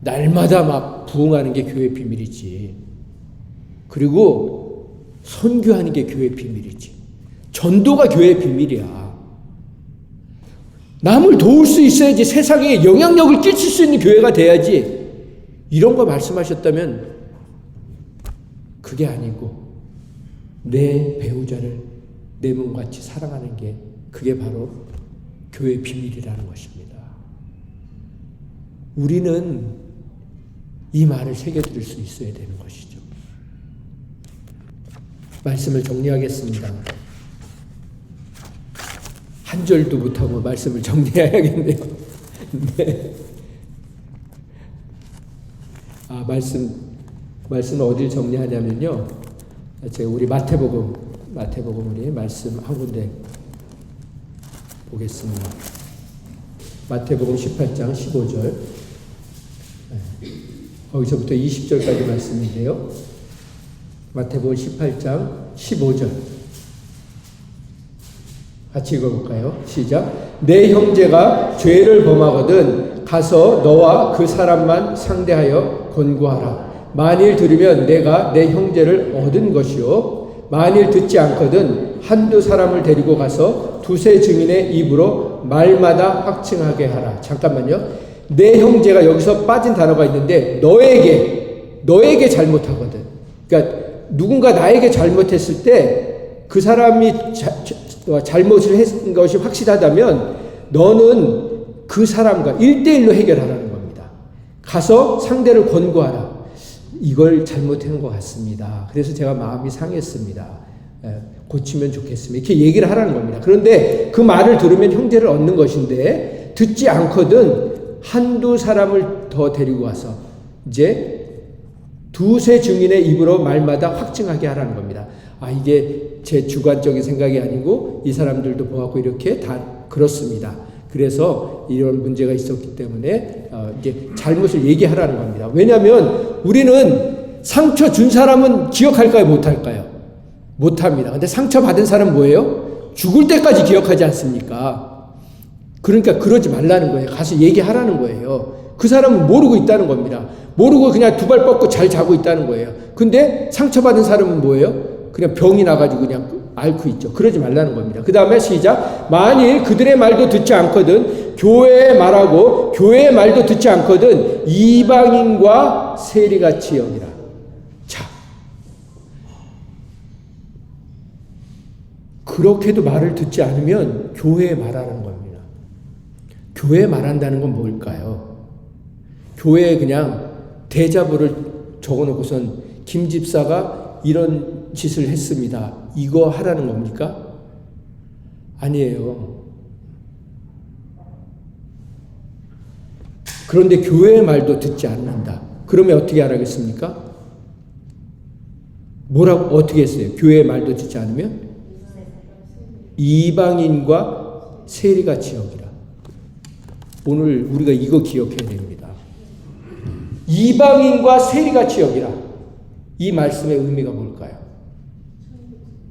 날마다 막 부흥하는 게 교회의 비밀이지, 그리고 선교하는 게 교회의 비밀이지, 전도가 교회의 비밀이야. 남을 도울 수 있어야지, 세상에 영향력을 끼칠 수 있는 교회가 돼야지. 이런 거 말씀하셨다면 그게 아니고 내 배우자를 내 몸같이 사랑하는 게, 그게 바로 교회의 비밀이라는 것입니다. 우리는 이 말을 새겨드릴 수 있어야 되는 것이죠. 말씀을 정리하겠습니다. 한 절도 못하고 말씀을 정리해야겠네요. 네. 말씀은 어딜 정리하냐면요. 제가 우리 마태복음 우리 말씀 한 군데 보겠습니다. 마태복음 18장 15절. 거기서부터 20절까지 말씀인데요. 마태복음 18장 15절. 같이 읽어볼까요? 시작. 내 형제가 죄를 범하거든 가서 너와 그 사람만 상대하여 권고하라. 만일 들으면 내가 내 형제를 얻은 것이요. 만일 듣지 않거든 한두 사람을 데리고 가서 두세 증인의 입으로 말마다 확증하게 하라. 잠깐만요. 내 형제가 여기서 빠진 단어가 있는데 너에게 잘못하거든. 그러니까 누군가 나에게 잘못했을 때 그 사람이 잘못을 했은 것이 확실하다면 너는 그 사람과 1대1로 해결하라는 겁니다. 가서 상대를 권고하라. 이걸 잘못한 것 같습니다. 그래서 제가 마음이 상했습니다. 고치면 좋겠습니다. 이렇게 얘기를 하라는 겁니다. 그런데 그 말을 들으면 형제를 얻는 것인데 듣지 않거든 한두 사람을 더 데리고 와서 이제 두세 증인의 입으로 말마다 확증하게 하라는 겁니다. 이게 제 주관적인 생각이 아니고 이 사람들도 보았고 이렇게 다 그렇습니다. 그래서 이런 문제가 있었기 때문에 이제 잘못을 얘기하라는 겁니다. 왜냐하면 우리는 상처 준 사람은 기억할까요? 못할까요? 못합니다. 근데 상처 받은 사람은 뭐예요? 죽을 때까지 기억하지 않습니까? 그러니까 그러지 말라는 거예요. 가서 얘기하라는 거예요. 그 사람은 모르고 있다는 겁니다. 모르고 그냥 두 발 뻗고 잘 자고 있다는 거예요. 근데 상처받은 사람은 뭐예요? 그냥 병이 나가지고 그냥 앓고 있죠. 그러지 말라는 겁니다. 그 다음에 시작. 만일 그들의 말도 듣지 않거든 교회의 말하고 교회의 말도 듣지 않거든 이방인과 세리같이 여기라. 자, 그렇게도 말을 듣지 않으면 교회에 말하는 겁니다. 교회에 말한다는 건 뭘까요? 교회에 그냥 대자보를 적어놓고선 김 집사가 이런 짓을 했습니다. 이거 하라는 겁니까? 아니에요. 그런데 교회의 말도 듣지 않는다. 그러면 어떻게 하라겠습니까? 뭐라고 어떻게 했어요? 교회의 말도 듣지 않으면 이방인과 세리같이 여기라. 오늘 우리가 이거 기억해야 됩니다. 이방인과 세리같이 여기라. 이 말씀의 의미가 뭘까요?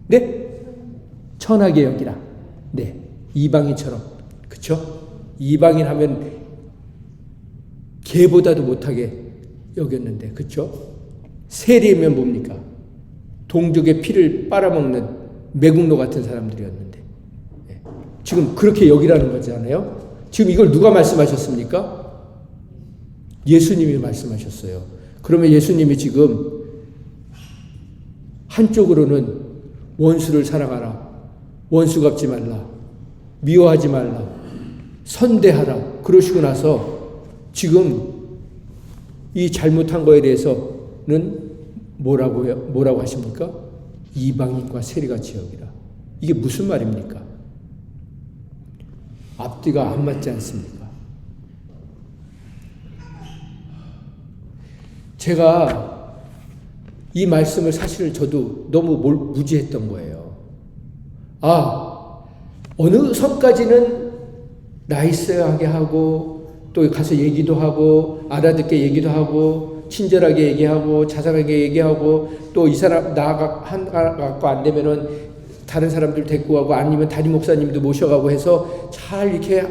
네? 천하게 여기라. 네. 이방인처럼. 그쵸? 이방인 하면 개보다도 못하게 여겼는데. 그쵸? 세리면 뭡니까? 동족의 피를 빨아먹는 매국노 같은 사람들이었는데. 네. 지금 그렇게 여기라는 거잖아요. 지금 이걸 누가 말씀하셨습니까? 예수님이 말씀하셨어요. 그러면 예수님이 지금 한쪽으로는 원수를 사랑하라. 원수 갚지 말라. 미워하지 말라. 선대하라. 그러시고 나서 지금 이 잘못한 거에 대해서는 뭐라고 하십니까? 이방인과 세리같이 여기라. 이게 무슨 말입니까? 앞뒤가 안 맞지 않습니까? 제가 이 말씀을 사실 저도 너무 무지했던 거예요. 어느 선까지는 나이스하게 하고 또 가서 얘기도 하고 알아듣게 얘기도 하고 친절하게 얘기하고 자상하게 얘기하고 또 이 사람 나가고 안 되면은 다른 사람들 데리고 가고 아니면 담임 목사님도 모셔가고 해서 잘 이렇게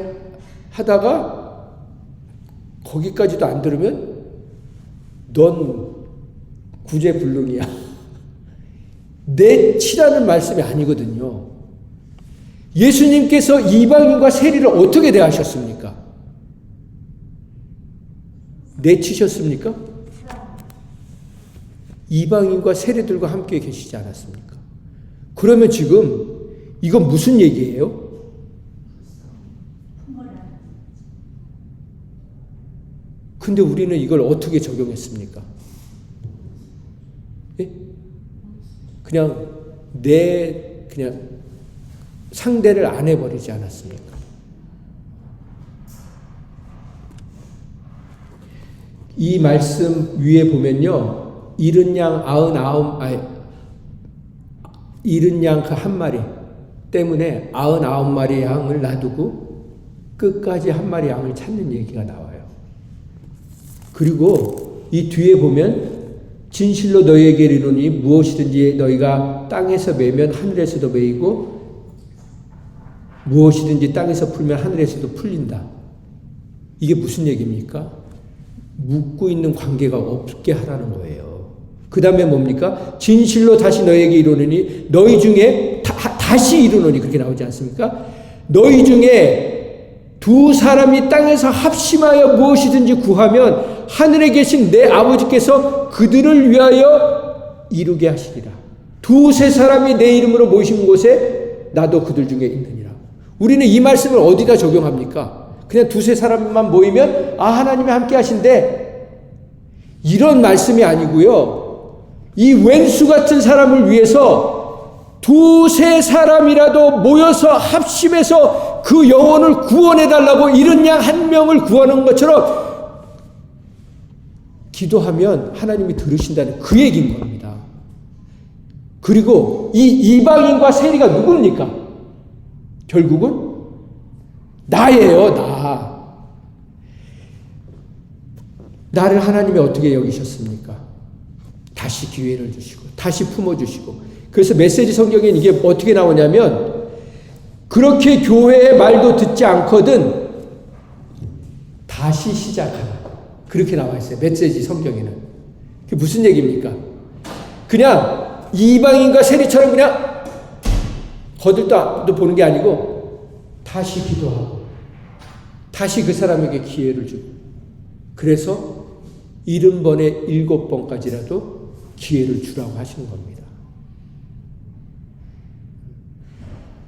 하다가 거기까지도 안 들으면 넌 구제불능이야. 내 치라는 말씀이 아니거든요. 예수님께서 이방인과 세리를 어떻게 대하셨습니까? 내치셨습니까? 이방인과 세리들과 함께 계시지 않았습니까? 그러면 지금 이건 무슨 얘기예요? 근데 우리는 이걸 어떻게 적용했습니까? 예? 그냥 그냥 상대를 안 해버리지 않았습니까? 이 말씀 위에 보면요, 잃은 양 그 한 마리 때문에 99마리 양을 놔두고 끝까지 한 마리 양을 찾는 얘기가 나와요. 그리고 이 뒤에 보면 진실로 너희에게 이르노니 무엇이든지 너희가 땅에서 매면 하늘에서도 매이고 무엇이든지 땅에서 풀면 하늘에서도 풀린다. 이게 무슨 얘기입니까? 묶고 있는 관계가 없게 하라는 거예요. 그 다음에 뭡니까? 진실로 다시 너희에게 이르노니 너희 중에 다시 이르노니 그렇게 나오지 않습니까? 너희 중에 두 사람이 땅에서 합심하여 무엇이든지 구하면 하늘에 계신 내 아버지께서 그들을 위하여 이루게 하시리라. 두세 사람이 내 이름으로 모이신 곳에 나도 그들 중에 있느니라. 우리는 이 말씀을 어디다 적용합니까? 그냥 두세 사람만 모이면 하나님이 함께 하신대, 이런 말씀이 아니고요. 이 왼수 같은 사람을 위해서 두세 사람이라도 모여서 합심해서 그 영혼을 구원해달라고 잃은 양 한 명을 구하는 것처럼 기도하면 하나님이 들으신다는 그 얘기인 겁니다. 그리고 이 이방인과 세리가 누굽니까? 결국은 나예요, 나. 나를 하나님이 어떻게 여기셨습니까? 다시 기회를 주시고 다시 품어주시고. 그래서 메시지 성경엔 이게 어떻게 나오냐면, 그렇게 교회의 말도 듣지 않거든 다시 시작하라, 그렇게 나와 있어요, 메시지 성경에는. 그게 무슨 얘기입니까? 그냥 이방인과 세리처럼 그냥 거들떠 보는 게 아니고 다시 기도하고 다시 그 사람에게 기회를 주고, 그래서 70번에 7번까지라도 기회를 주라고 하시는 겁니다.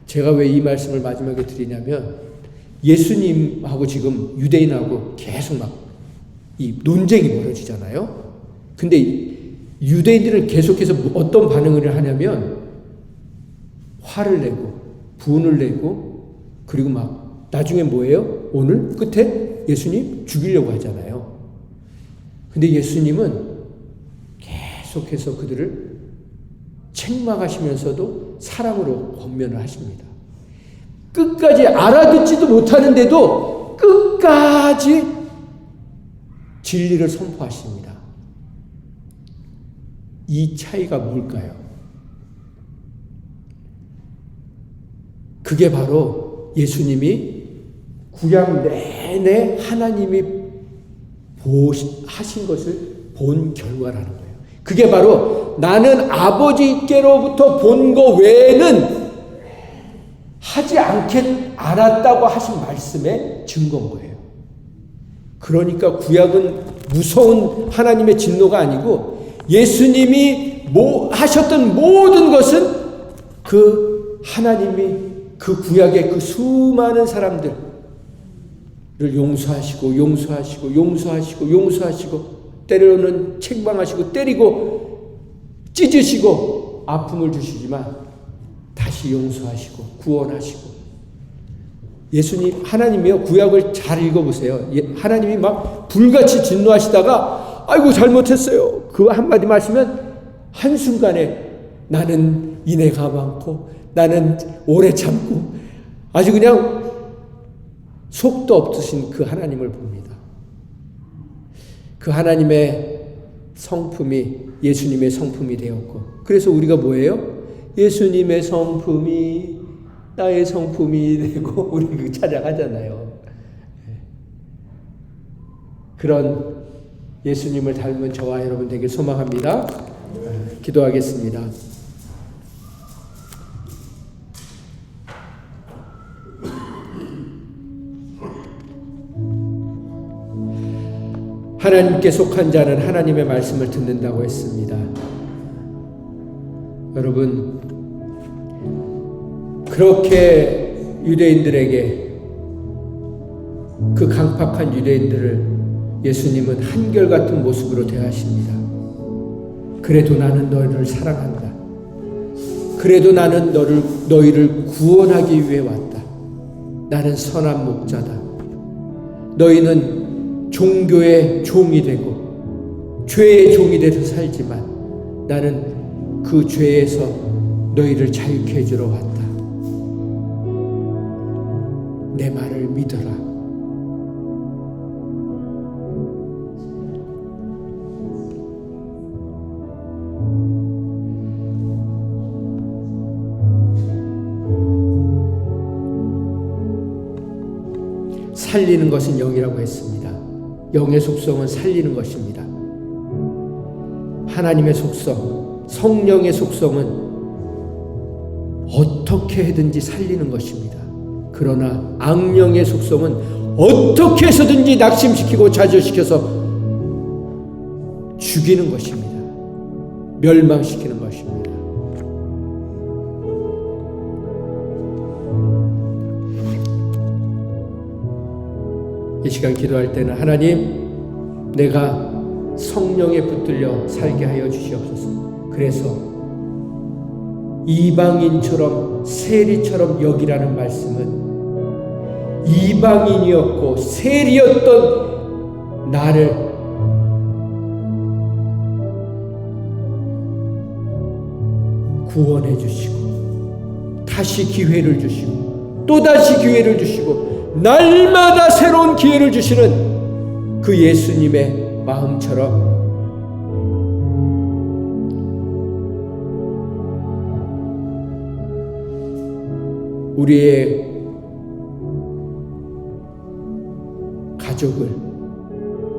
제가 왜 이 말씀을 마지막에 드리냐면, 예수님하고 지금 유대인하고 계속 막 이 논쟁이 벌어지잖아요. 근데 유대인들은 계속해서 어떤 반응을 하냐면 화를 내고 분을 내고, 그리고 막 나중에 뭐예요? 오늘 끝에 예수님 죽이려고 하잖아요. 근데 예수님은 계속해서 그들을 책망하시면서도 사랑으로 권면을 하십니다. 끝까지 알아듣지도 못하는데도 끝까지 진리를 선포하십니다. 이 차이가 뭘까요? 그게 바로 예수님이 구약 내내 하나님이 하신 것을 본 결과라는 거예요. 그게 바로 나는 아버지께로부터 본 거 외에는 하지 않았다고 하신 말씀의 증거인 거예요. 그러니까 구약은 무서운 하나님의 진노가 아니고, 예수님이 하셨던 모든 것은 그 하나님이 그 구약의 그 수많은 사람들을 용서하시고 때로는 책망하시고 때리고 찢으시고 아픔을 주시지만 다시 용서하시고 구원하시고. 예수님, 하나님이요, 구약을 잘 읽어보세요. 하나님이 막 불같이 진노하시다가 아이고 잘못했어요, 그 한마디만 하시면 한순간에 나는 인애가 많고 나는 오래 참고, 아주 그냥 속도 없으신 그 하나님을 봅니다. 그 하나님의 성품이 예수님의 성품이 되었고, 그래서 우리가 뭐예요? 예수님의 성품이 나의 성품이 되고 우리 그 찬양하잖아요. 그런 예수님을 닮은 저와 여러분 되길 소망합니다. 기도하겠습니다. 하나님께 속한 자는 하나님의 말씀을 듣는다고 했습니다. 여러분, 그렇게 유대인들에게, 그 강팍한 유대인들을 예수님은 한결같은 모습으로 대하십니다. 그래도 나는 너희를 사랑한다. 그래도 나는 너희를 구원하기 위해 왔다. 나는 선한 목자다. 너희는 종교의 종이 되고 죄의 종이 돼서 살지만 나는 그 죄에서 너희를 자유케 해주러 왔다. 내 말을 믿어라. 살리는 것은 영이라고 했습니다. 영의 속성은 살리는 것입니다. 하나님의 속성, 성령의 속성은 어떻게 해든지 살리는 것입니다. 그러나 악령의 속성은 어떻게 해서든지 낙심시키고 좌절시켜서 죽이는 것입니다. 멸망시키는 것입니다. 이 시간 기도할 때는 하나님, 내가 성령에 붙들려 살게 하여 주시옵소서. 그래서 이방인처럼 세리처럼 여기라는 말씀은 이방인이었고 세리였던 나를 구원해 주시고 다시 기회를 주시고 또다시 기회를 주시고 날마다 새로운 기회를 주시는 그 예수님의 마음처럼 우리의 가족을,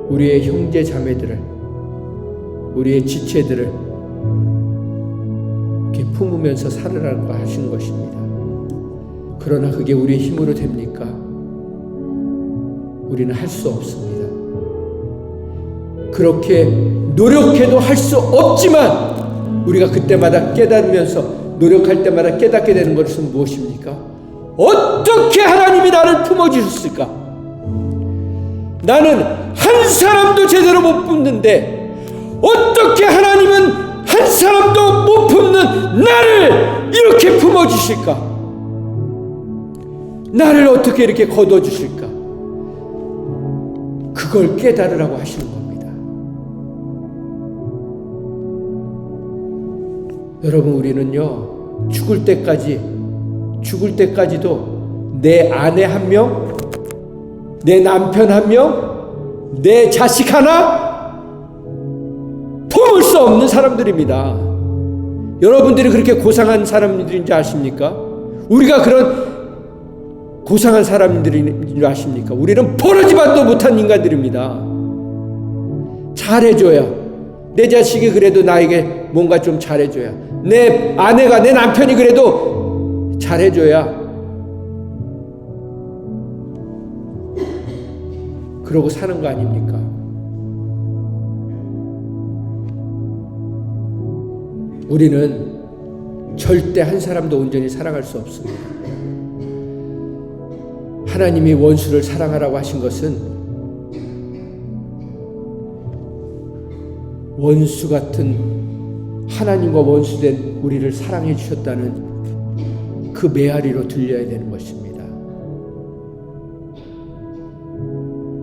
우리의 형제 자매들을, 우리의 지체들을 이렇게 품으면서 살으라고 하시는 것입니다. 그러나 그게 우리의 힘으로 됩니까? 우리는 할 수 없습니다. 그렇게 노력해도 할 수 없지만 우리가 그때마다 깨달으면서 노력할 때마다 깨닫게 되는 것은 무엇입니까? 어떻게 하나님이 나를 품어주셨을까? 나는 한 사람도 제대로 못 품는데 어떻게 하나님은 한 사람도 못 품는 나를 이렇게 품어주실까? 나를 어떻게 이렇게 거둬주실까? 그걸 깨달으라고 하시는 겁니다. 여러분, 우리는요, 죽을 때까지도 내 아내 한 명, 내 남편 한 명, 내 자식 하나 품을 수 없는 사람들입니다. 여러분들이 그렇게 고상한 사람들인지 아십니까? 우리가 그런 고상한 사람들인 줄 아십니까? 우리는 버러지반도 못한 인간들입니다. 잘해줘야, 내 자식이 그래도 나에게 뭔가 좀 잘해줘야, 내 아내가, 내 남편이 그래도 잘해줘야 그러고 사는 거 아닙니까? 우리는 절대 한 사람도 온전히 사랑할 수 없습니다. 하나님이 원수를 사랑하라고 하신 것은 원수 같은, 하나님과 원수된 우리를 사랑해 주셨다는 그 메아리로 들려야 되는 것입니다.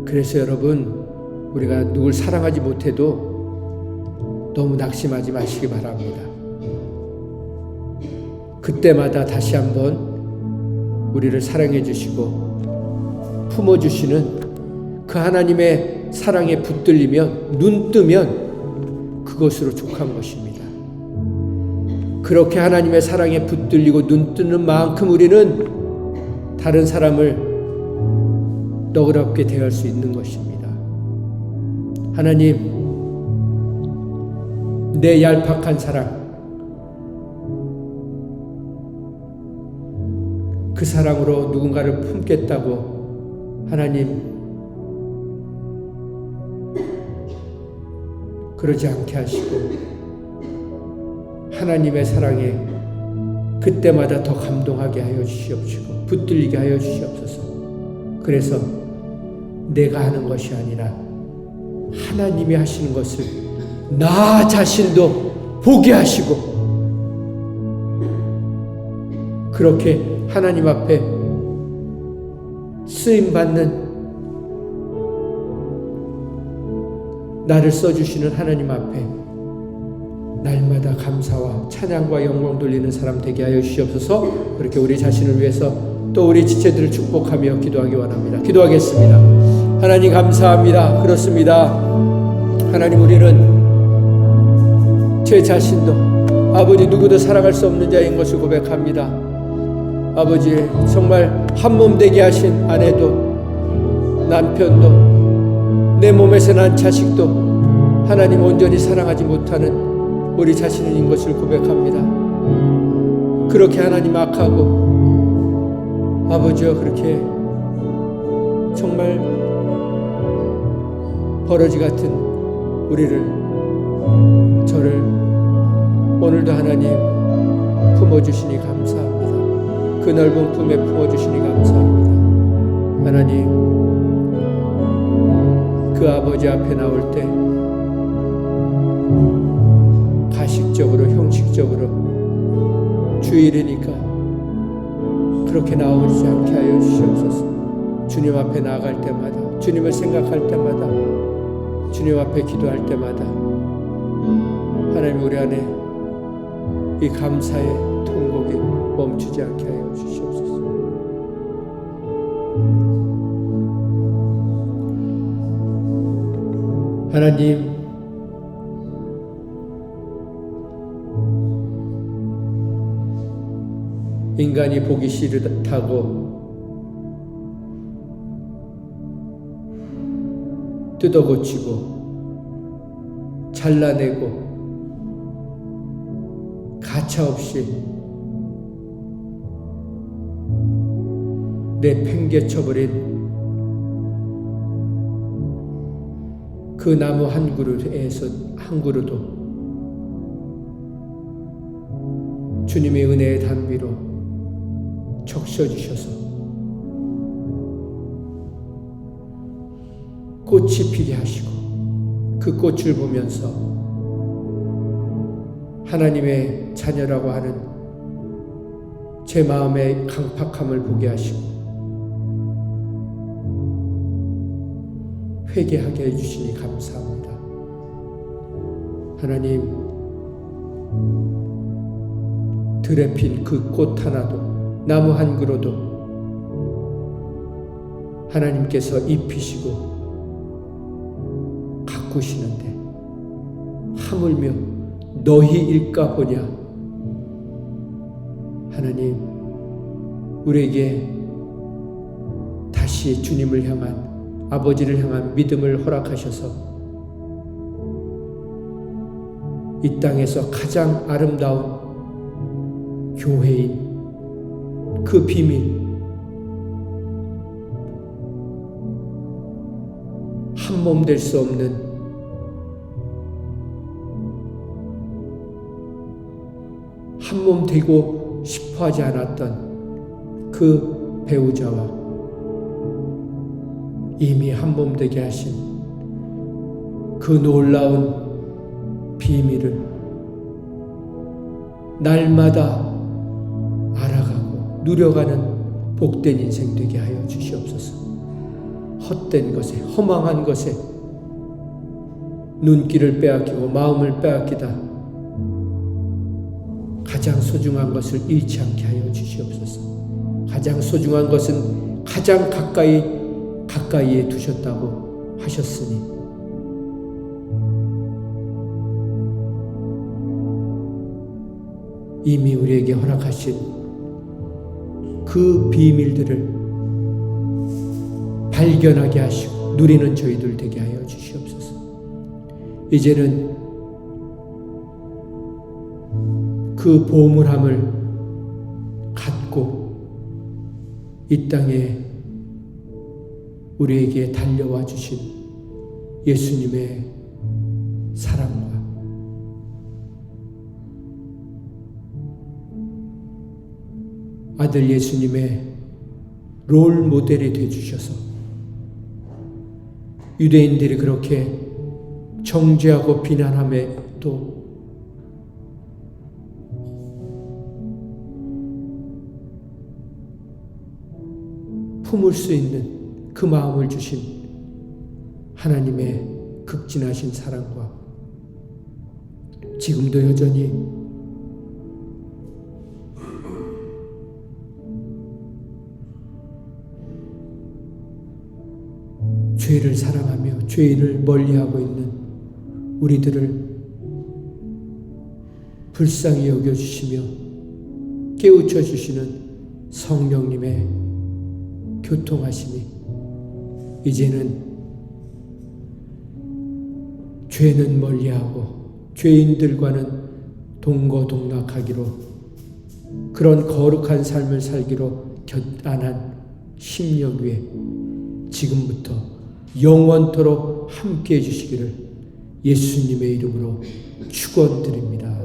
그래서 여러분, 우리가 누굴 사랑하지 못해도 너무 낙심하지 마시기 바랍니다. 그때마다 다시 한번 우리를 사랑해 주시고 품어주시는 그 하나님의 사랑에 붙들리면, 눈 뜨면 그것으로 족한 것입니다. 그렇게 하나님의 사랑에 붙들리고 눈 뜨는 만큼 우리는 다른 사람을 너그럽게 대할 수 있는 것입니다. 하나님, 내 얄팍한 사랑, 그 사랑으로 누군가를 품겠다고 하나님 그러지 않게 하시고 하나님의 사랑에 그때마다 더 감동하게 하여 주시옵시고 붙들리게 하여 주시옵소서. 그래서 내가 하는 것이 아니라 하나님이 하시는 것을 나 자신도 보게 하시고 그렇게 하나님 앞에 쓰임받는 나를 써주시는 하나님 앞에 날마다 감사와 찬양과 영광 돌리는 사람 되게 하여 주시옵소서. 그렇게 우리 자신을 위해서 또 우리 지체들을 축복하며 기도하기 원합니다. 기도하겠습니다. 하나님 감사합니다. 그렇습니다. 하나님, 우리는 제 자신도 아버지 누구도 사랑할 수 없는 자인 것을 고백합니다. 아버지, 정말 한 몸 되게 하신 아내도 남편도 내 몸에서 난 자식도 하나님 온전히 사랑하지 못하는 우리 자신인 것을 고백합니다. 그렇게 하나님 악하고 아버지여 그렇게 정말 버러지 같은 저를 오늘도 하나님 품어주시니 감사합니다. 그 넓은 품에 품어주시니 감사합니다. 하나님, 그 아버지 앞에 나올 때 가식적으로 형식적으로 주일이니까 그렇게 나오지 않게 하여 주시옵소서. 주님 앞에 나아갈 때마다, 주님을 생각할 때마다, 주님 앞에 기도할 때마다 하나님 우리 안에 이 감사의 통곡이 멈추지 않게 하여 주시옵소서. 하나님, 인간이 보기 싫다고 뜯어고치고 잘라내고 가차없이 내팽개쳐버린 그 나무 한 그루에서 한 그루도 주님의 은혜의 단비로 적셔주셔서 꽃이 피게 하시고 그 꽃을 보면서 하나님의 자녀라고 하는 제 마음의 강팍함을 보게 하시고 회개하게 해주시니 감사합니다. 하나님, 들에 핀 그 꽃 하나도 나무 한 그루도 하나님께서 입히시고 가꾸시는데 하물며 너희 일까 보냐. 하나님, 우리에게 다시 주님을 향한, 아버지를 향한 믿음을 허락하셔서 이 땅에서 가장 아름다운 교회인 그 비밀, 한 몸 될 수 없는 한 몸 되고 싶어 하지 않았던 그 배우자와 이미 한 몸 되게 하신 그 놀라운 비밀을 날마다 알아가고 누려가는 복된 인생 되게 하여 주시옵소서. 헛된 것에, 허망한 것에 눈길을 빼앗기고 마음을 빼앗기다 가장 소중한 것을 잃지 않게 하여 주시옵소서. 가장 소중한 것은 가장 가까이에 두셨다고 하셨으니 이미 우리에게 허락하신 그 비밀들을 발견하게 하시고 누리는 저희들 되게 하여 주시옵소서. 이제는 그 보물함을 갖고 이 땅에 우리에게 달려와 주신 예수님의 사랑과 아들 예수님의 롤 모델이 되어주셔서 유대인들이 그렇게 정죄하고 비난함에도 품을 수 있는 그 마음을 주신 하나님의 극진하신 사랑과 지금도 여전히 죄를 사랑하며 죄인을 멀리하고 있는 우리들을 불쌍히 여겨주시며 깨우쳐 주시는 성령님의 교통하심이 이제는 죄는 멀리하고 죄인들과는 동거동락하기로 그런 거룩한 삶을 살기로 결단한 심령 위에 지금부터 영원토록 함께해 주시기를 예수님의 이름으로 축원드립니다.